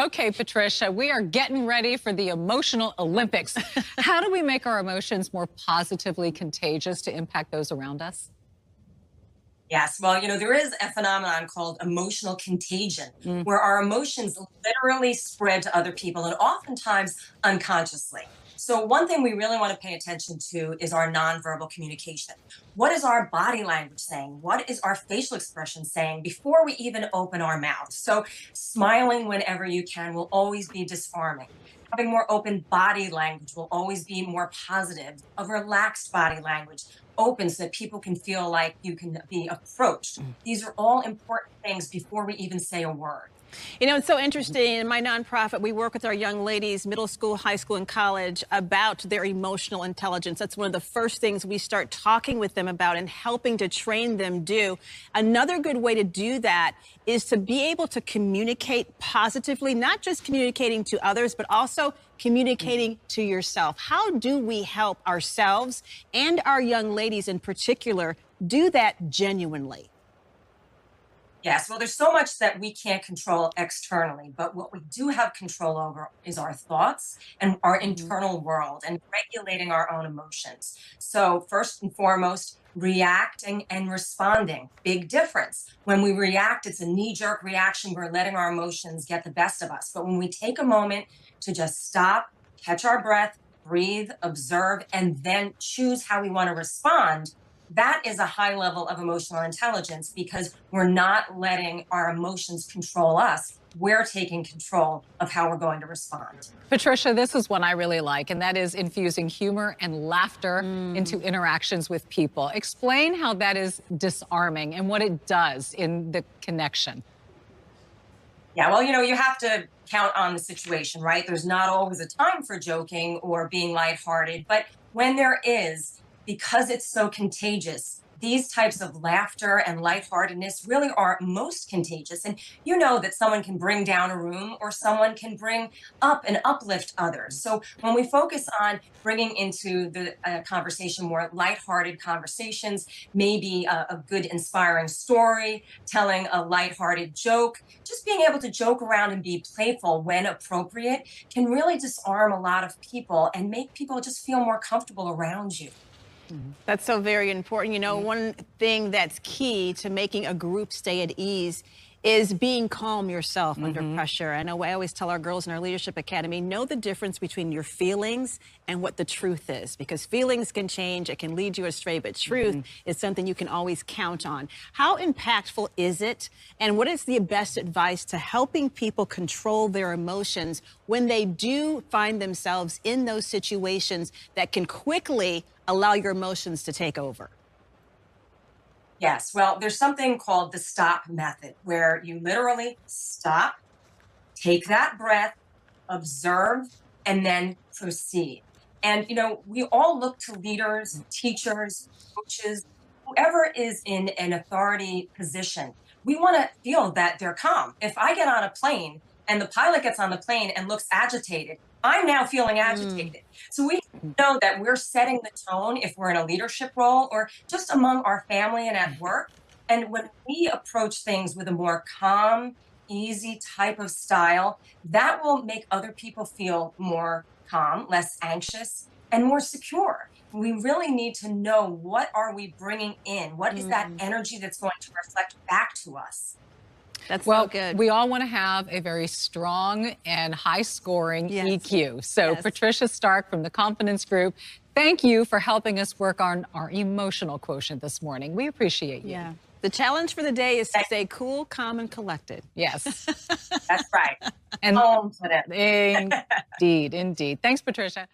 Okay, Patricia, we are getting ready for the emotional Olympics. How do we make our emotions more positively contagious to impact those around us? Yes, well, there is a phenomenon called emotional contagion, Mm. where our emotions literally spread to other people and oftentimes unconsciously. So, one thing we really want to pay attention to is our nonverbal communication. What is our body language saying? What is our facial expression saying before we even open our mouth? So, smiling whenever you can will always be disarming. Having more open body language will always be more positive. A relaxed body language, open so that people can feel like you can be approached. These are all important things before we even say a word. You know, it's so interesting. In my nonprofit, we work with our young ladies, middle school, high school, and college, about their emotional intelligence. That's one of the first things we start talking with them about and helping to train them do. Another good way to do that is to be able to communicate positively, not just communicating to others, but also communicating to yourself. How do we help ourselves and our young ladies in particular do that genuinely? Yes, well, there's so much that we can't control externally, but what we do have control over is our thoughts and our Mhm. internal world and regulating our own emotions. So, first and foremost, reacting and responding. Big difference. When we react, it's a knee jerk reaction. We're letting our emotions get the best of us. But when we take a moment to just stop, catch our breath, breathe, observe, and then choose how we want to respond, that is a high level of emotional intelligence because we're not letting our emotions control us. We're taking control of how we're going to respond. Patricia, this is one I really like, and that is infusing humor and laughter into Mm. interactions with people. Explain how that is disarming and what it does in the connection. Yeah, well, you have to count on the situation, right? There's not always a time for joking or being lighthearted, but when there is, because it's so contagious, these types of laughter and lightheartedness really are most contagious. And you know that someone can bring down a room or someone can bring up and uplift others. So when we focus on bringing into the conversation more lighthearted conversations, maybe a good inspiring story, telling a lighthearted joke, just being able to joke around and be playful when appropriate can really disarm a lot of people and make people just feel more comfortable around you. That's so very important. You know, Mhm. one thing that's key to making a group stay at ease is being calm yourself under Mhm. pressure. I know I always tell our girls in our leadership academy, know the difference between your feelings and what the truth is, because feelings can change, it can lead you astray, but truth Mhm. is something you can always count on. How impactful is it, and what is the best advice to helping people control their emotions when they do find themselves in those situations that can quickly allow your emotions to take over? Yes, well, there's something called the stop method where you literally stop, take that breath, observe, and then proceed. And, we all look to leaders, teachers, coaches, whoever is in an authority position. We want to feel that they're calm. If I get on a plane and the pilot gets on the plane and looks agitated, I'm now feeling Mm. agitated. So we know that we're setting the tone if we're in a leadership role or just among our family and at work. And when we approach things with a more calm, easy type of style, that will make other people feel more calm, less anxious, and more secure. We really need to know, what are we bringing in? What is that Mm. energy that's going to reflect back to us? That's so Well, good. we all want to have a very strong and high scoring Yes. EQ. So, Yes. Patricia Stark from the Confidence Group, thank you for helping us work on our emotional quotient this morning. We appreciate you. Yeah. The challenge for the day is to That- stay cool, calm, and collected. Yes. That's right. And Home for them. indeed, indeed. Thanks, Patricia.